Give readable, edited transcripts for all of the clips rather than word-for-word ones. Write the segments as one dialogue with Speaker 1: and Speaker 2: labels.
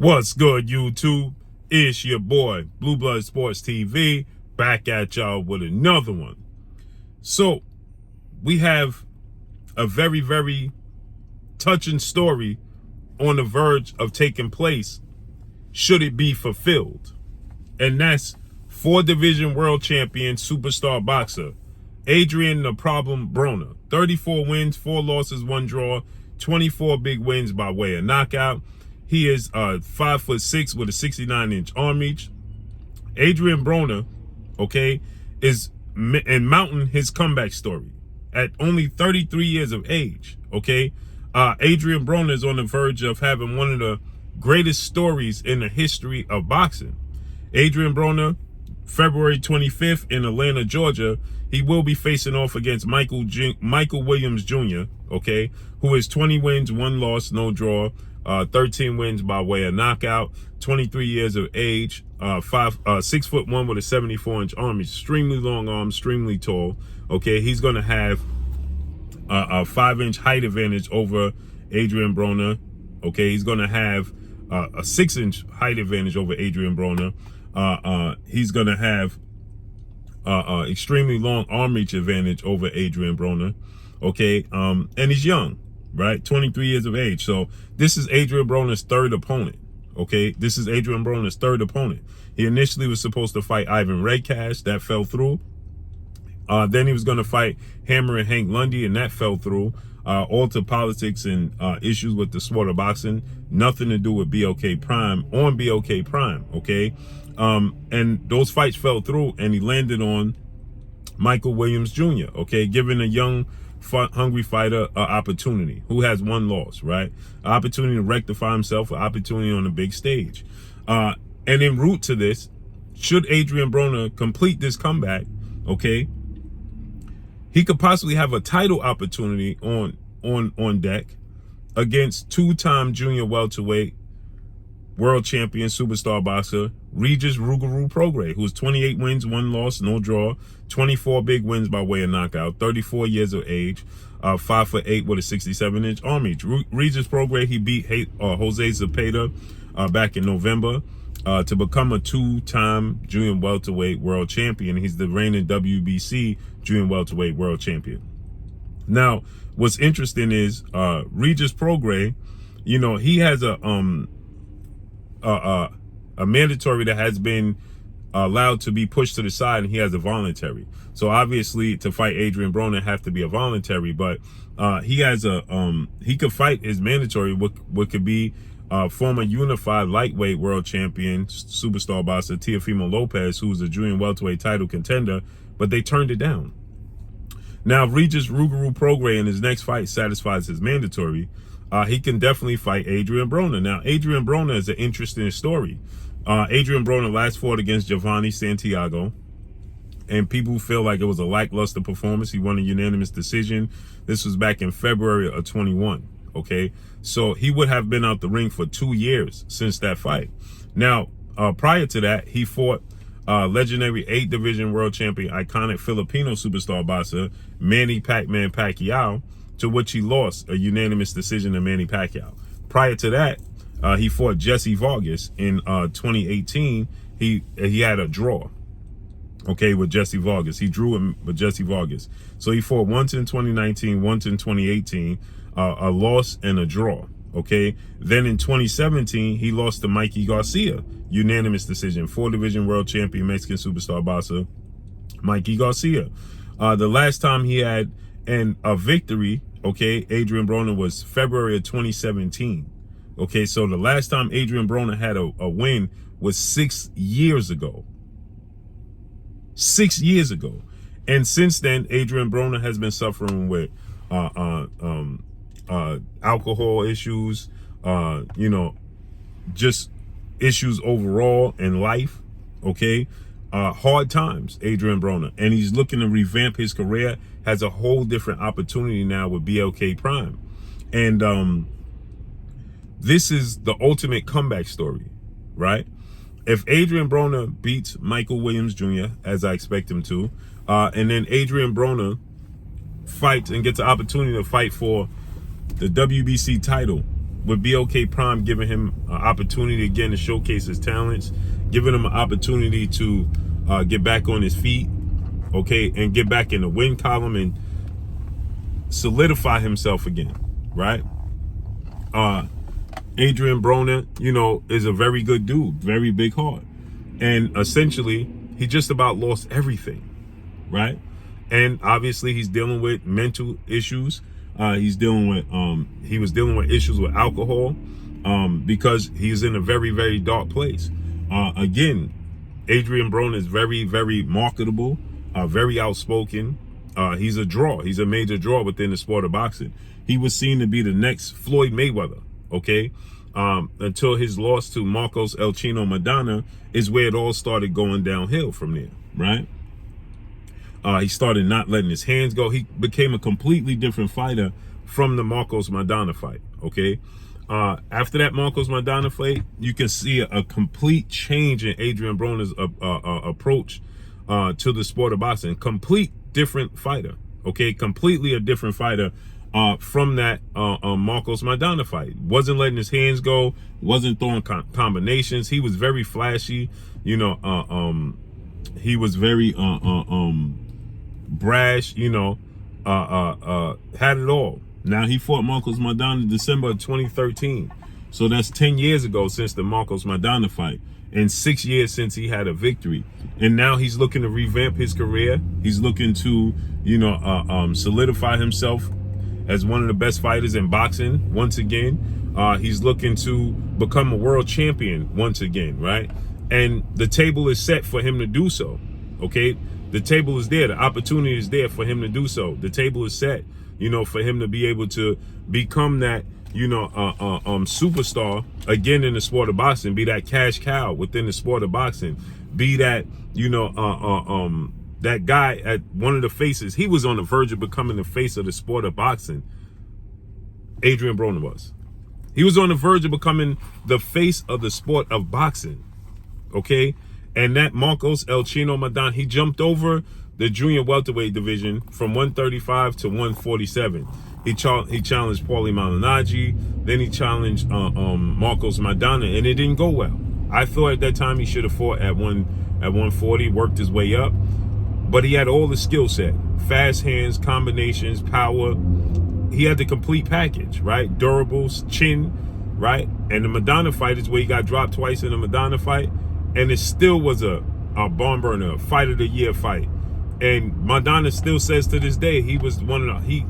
Speaker 1: What's good, YouTube? It's your boy, Blue Blood Sports TV, back at y'all with another one. So, we have a very, very touching story on the verge of taking place, should it be fulfilled. And that's 4-division world champion superstar boxer, Adrian "The Problem" Broner. 34 wins, 4 losses, 1 draw, 24 big wins by way of knockout. He is 5'6" with a 69-inch arm reach. Adrian Broner, okay, is in mounting his comeback story at only 33 years of age, okay? Adrian Broner is on the verge of having one of the greatest stories in the history of boxing. Adrian Broner, February 25th in Atlanta, Georgia, he will be facing off against Michael Williams Jr., okay, who is 20 wins, 1 loss, no draw, 13 wins by way of knockout, 23 years of age, 6'1" with a 74-inch arm. He's extremely long arm, extremely tall. Okay, he's going to have a 5-inch height advantage over Adrian Broner. Okay, he's going to have a 6-inch height advantage over Adrian Broner. He's going to have extremely long arm reach advantage over Adrian Broner. Okay, and he's young, right? 23 years of age. So this is Adrian Broner's third opponent. Okay, this is Adrian Broner's third opponent. He initially was supposed to fight Ivan Redcash. That fell through. Then he was going to fight Hammer and Hank Lundy, and that fell through. All to politics and issues with the sport of boxing. Nothing to do with BLKPRIME on BLKPRIME, okay? And those fights fell through, and he landed on Michael Williams Jr., okay? Giving a young, hungry fighter an opportunity who has 1 loss, right? An opportunity to rectify himself, an opportunity on the big stage. And en route to this, should Adrian Broner complete this comeback, okay, he could possibly have a title opportunity on deck against 2-time junior welterweight world champion superstar boxer Regis Prograis, who's 28 wins, 1 loss, no draw, 24 big wins by way of knockout, 34 years of age, 5'8" with a 67-inch arm reach. Regis Prograis, he beat Jose Zepeda back in November to become a 2-time junior welterweight world champion. He's the reigning WBC junior welterweight world champion. Now, what's interesting is Regis Prograis, you know, he has a mandatory that has been allowed to be pushed to the side, and he has a voluntary. So obviously, to fight Adrian Broner have to be a voluntary, but he has a he could fight his mandatory, what could be former unified lightweight world champion superstar boxer Teofimo Lopez, who's a junior welterweight title contender, but they turned it down. Now, Regis Prograis in his next fight satisfies his mandatory. He can definitely fight Adrian Broner. Now, Adrian Broner is an interesting story. Adrian Broner last fought against Giovanni Santiago, and people feel like it was a lackluster performance. He won a unanimous decision. This was back in February of 21. Okay, so he would have been out the ring for 2 years since that fight. Now, prior to that, he fought legendary 8-division world champion, iconic Filipino superstar boxer Manny Pac-Man Pacquiao, to which he lost a unanimous decision to Manny Pacquiao. Prior to that, he fought Jesse Vargas in 2018. He had a draw, okay, with Jesse Vargas. He drew him with Jesse Vargas. So he fought once in 2019, once in 2018, a loss and a draw, okay? Then in 2017, he lost to Mikey Garcia, unanimous decision, 4-division world champion, Mexican superstar boxer, Mikey Garcia. The last time he had a victory, okay, Adrian Broner, was February of 2017. Okay, so the last time Adrian Broner had a win was 6 years ago. 6 years ago. And since then, Adrian Broner has been suffering with alcohol issues, you know, just issues overall in life, okay? Hard times, Adrian Broner. And he's looking to revamp his career, has a whole different opportunity now with BLKPRIME. And this is the ultimate comeback story, right? If Adrian Broner beats Michael Williams Jr., as I expect him to, and then Adrian Broner fights and gets an opportunity to fight for the WBC title with BLKPRIME giving him an opportunity again to showcase his talents, giving him an opportunity to get back on his feet, okay, and get back in the win column and solidify himself again, right? Adrian Broner, you know, is a very good dude, very big heart. And essentially, he just about lost everything, right? And obviously, he's dealing with mental issues. He was dealing with issues with alcohol because he's in a very, very dark place. Again, Adrian Broner is very, very marketable, very outspoken. He's a draw. He's a major draw within the sport of boxing. He was seen to be the next Floyd Mayweather, okay? Until his loss to Marcos El Chino Maidana is where it all started going downhill from there, right? He started not letting his hands go. He became a completely different fighter from the Marcos Maidana fight, okay? After that Marcos Maidana fight, you can see a complete change in Adrian Broner's approach to the sport of boxing. Complete different fighter, okay? Completely a different fighter from that Marcos Maidana fight. Wasn't letting his hands go, wasn't throwing combinations. He was very flashy, you know, he was very brash, you know, had it all. Now he fought Marcos Maidana in December of 2013. So that's 10 years ago since the Marcos Maidana fight, and 6 years since he had a victory. And now he's looking to revamp his career. He's looking to, you know, solidify himself as one of the best fighters in boxing once again. He's looking to become a world champion once again, right? And the table is set for him to do so, okay? The table is there. The opportunity is there for him to do so. The table is set, you know, for him to be able to become that, you know, superstar again in the sport of boxing, be that cash cow within the sport of boxing, be that, you know, that guy at one of the faces. He was on the verge of becoming the face of the sport of boxing. Adrian Broner was. He was on the verge of becoming the face of the sport of boxing, okay? And that Marcos El Chino Maidana, he jumped over the junior welterweight division from 135 to 147. He challenged Paulie Malignaggi, then he challenged Marcos Maidana, and it didn't go well. I thought at that time he should have fought at 140, worked his way up, but he had all the skill set, fast hands, combinations, power. He had the complete package, right? Durables, chin, right? And the Maidana fight is where he got dropped twice in the Maidana fight, and it still was a barn burner, fight of the year fight. And Maidana still says to this day, he was one of the,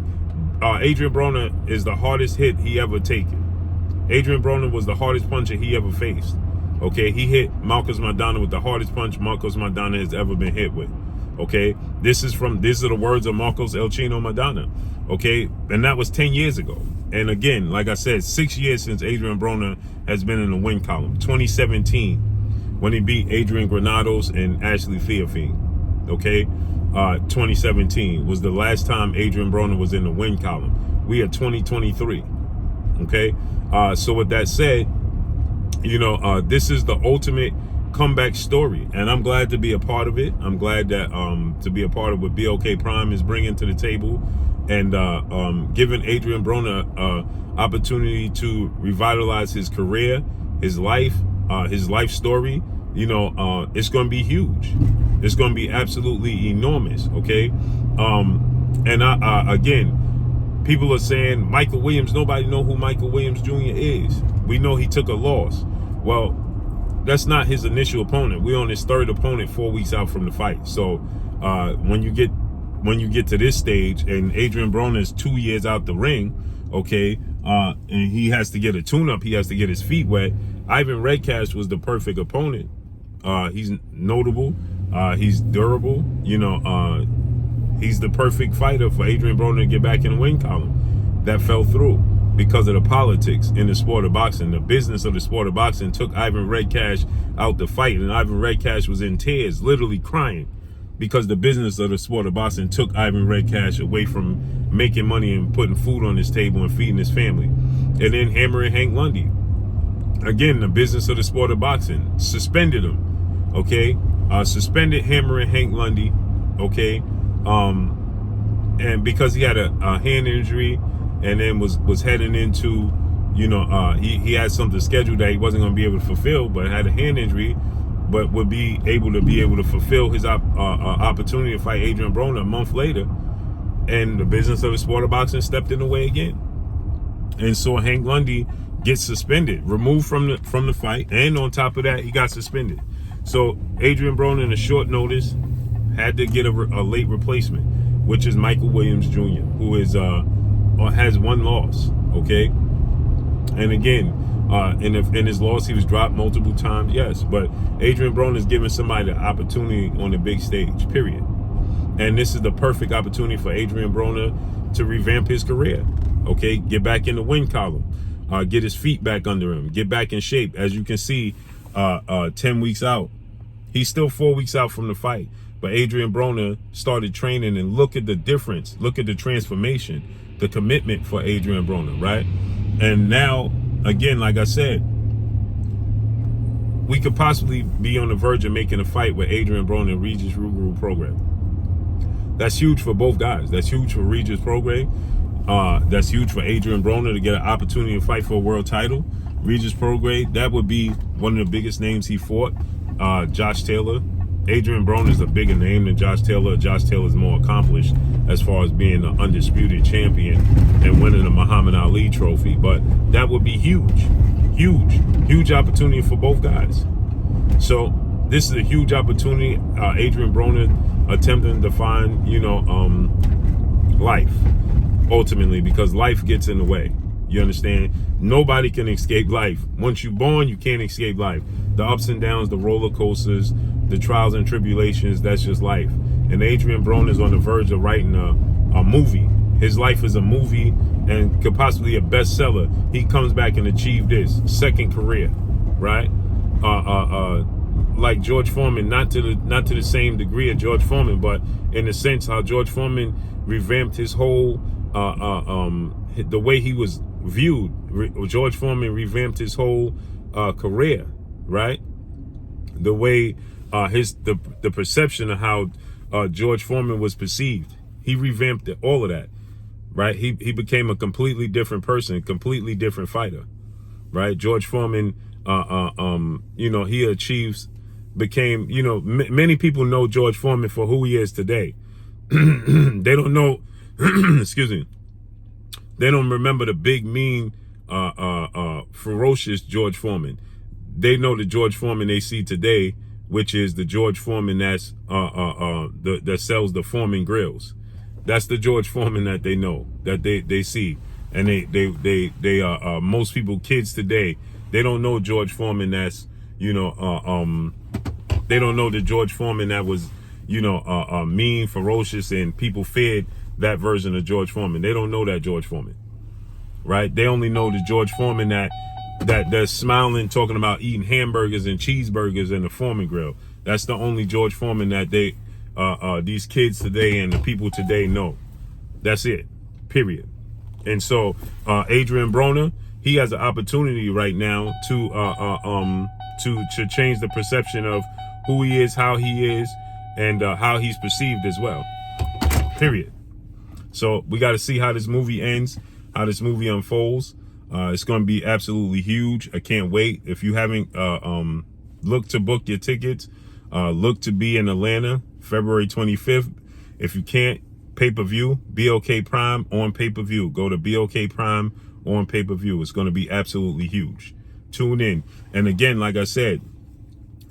Speaker 1: Adrian Broner is the hardest hit he ever taken. Adrian Broner was the hardest puncher he ever faced. Okay, he hit Marcos Maidana with the hardest punch Marcos Maidana has ever been hit with. Okay, these are the words of Marcos El Chino Maidana. Okay, and that was 10 years ago. And again, like I said, 6 years since Adrian Broner has been in the win column. 2017, when he beat Adrian Granados and Ashley Theophane. Okay, 2017 was the last time Adrian Broner was in the win column. We are 2023. Okay, so with that said, you know, this is the ultimate comeback story, and I'm glad to be a part of it. I'm glad that to be a part of what BLKPRIME is bringing to the table, and giving Adrian Broner opportunity to revitalize his career, his life story. You know, it's going to be huge. It's going to be absolutely enormous. Okay, and again, people are saying Michael Williams. Nobody know who Michael Williams Jr. is. We know he took a loss. Well, that's not his initial opponent. We're on his third opponent 4 weeks out from the fight. So when you get to this stage, and Adrian Broner is 2 years out the ring, okay, and he has to get a tune-up, he has to get his feet wet. Ivan Redcash was the perfect opponent. He's notable, he's durable, you know, he's the perfect fighter for Adrian Broner to get back in the win column. That fell through because of the politics in the sport of boxing. The business of the sport of boxing took Ivan Redcash out the fight, and Ivan Redcash was in tears, literally crying, because the business of the sport of boxing took Ivan Redcash away from making money and putting food on his table and feeding his family. And then hammering Hank Lundy. Again, the business of the sport of boxing suspended him, okay? Suspended hammering Hank Lundy, okay? And because he had a hand injury, and then was heading into you know, he had something scheduled that he wasn't going to be able to fulfill, but had a hand injury, but would be able to fulfill his opportunity to fight Adrian Broner a month later. And the business of the sport of boxing stepped in the way again. And so Hank Lundy gets suspended, removed from the fight, and on top of that, he got suspended. So Adrian Broner, in a short notice, had to get a late replacement, which is Michael Williams Jr., who is has one loss. Okay, and again, in his loss, he was dropped multiple times. Yes, but Adrian Broner is giving somebody the opportunity on the big stage. Period. And this is the perfect opportunity for Adrian Broner to revamp his career. Okay, get back in the win column, get his feet back under him, get back in shape. As you can see, 10 weeks out, he's still 4 weeks out from the fight. But Adrian Broner started training, and look at the difference. Look at the transformation, the commitment for Adrian Broner, right? And now, again, like I said, we could possibly be on the verge of making a fight with Adrian Broner and Regis Prograis. That's huge for both guys. That's huge for Regis Prograis. That's huge for Adrian Broner to get an opportunity to fight for a world title. Regis Prograis, that would be one of the biggest names he fought. Josh Taylor. Adrian Broner is a bigger name than Josh Taylor. Josh Taylor is more accomplished as far as being an undisputed champion and winning the Muhammad Ali trophy. But that would be huge, huge, huge opportunity for both guys. So this is a huge opportunity. Adrian Broner attempting to find, you know, life, ultimately, because life gets in the way. You understand? Nobody can escape life. Once you're born, you can't escape life. The ups and downs, the roller coasters, the trials and tribulations, that's just life. And Adrian Broner is on the verge of writing a movie. His life is a movie and could possibly a bestseller. He comes back and achieved this second career, right? Like George Foreman, not to the same degree of George Foreman, but in the sense how George Foreman revamped his whole the way he was viewed. George Foreman revamped his whole career, right? The way the perception of how George Foreman was perceived. He revamped all of that, right? He became a completely different person, completely different fighter, right? George Foreman, you know, he became, you know, many people know George Foreman for who he is today. They don't know, excuse me, they don't remember the big, mean, ferocious George Foreman. They know the George Foreman they see today, which is the George Foreman that's that sells the Foreman grills. That's the George Foreman that they know, that they see. And they most people, kids today, they don't know George Foreman that's, you know, they don't know the George Foreman that was, you know, mean, ferocious, and people feared that version of George Foreman. They don't know that George Foreman, right? They only know the George Foreman that they're smiling, talking about eating hamburgers and cheeseburgers in the Foreman grill. That's the only George Foreman that they, these kids today and the people today know. That's it, period. And so Adrian Broner, he has an opportunity right now to change the perception of who he is, how he is, and how he's perceived as well, period. So we got to see how this movie ends, how this movie unfolds. It's going to be absolutely huge. I can't wait. If you haven't looked to book your tickets, look to be in Atlanta, February 25th. If you can't, pay-per-view, BLKPRIME on pay-per-view. Go to BLKPRIME on pay-per-view. It's going to be absolutely huge. Tune in. And again, like I said,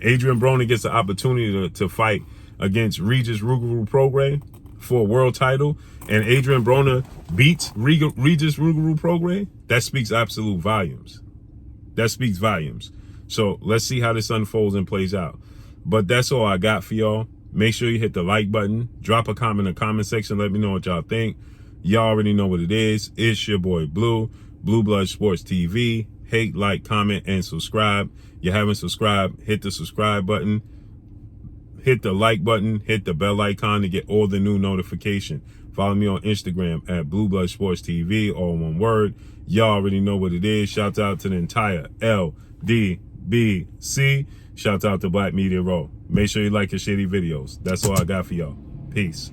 Speaker 1: Adrian Broner gets the opportunity to fight against Regis Prograis for a world title, and Adrian Broner beats Regis Prograis. That speaks absolute volumes. That speaks volumes. So let's see how this unfolds and plays out. But that's all I got for y'all. Make sure you hit the like button. Drop a comment in the comment section. Let me know what y'all think. Y'all already know what it is. It's your boy Blue Blood Sports TV. Hate, like, comment, and subscribe. You haven't subscribed, hit the subscribe button. Hit the like button. Hit the bell icon to get all the new notification. Follow me on Instagram at Blue Blood Sports TV, all one word. Y'all already know what it is. Shout out to the entire LDBC. Shout out to Black Media Raw. Make sure you like your shitty videos. That's all I got for y'all. Peace.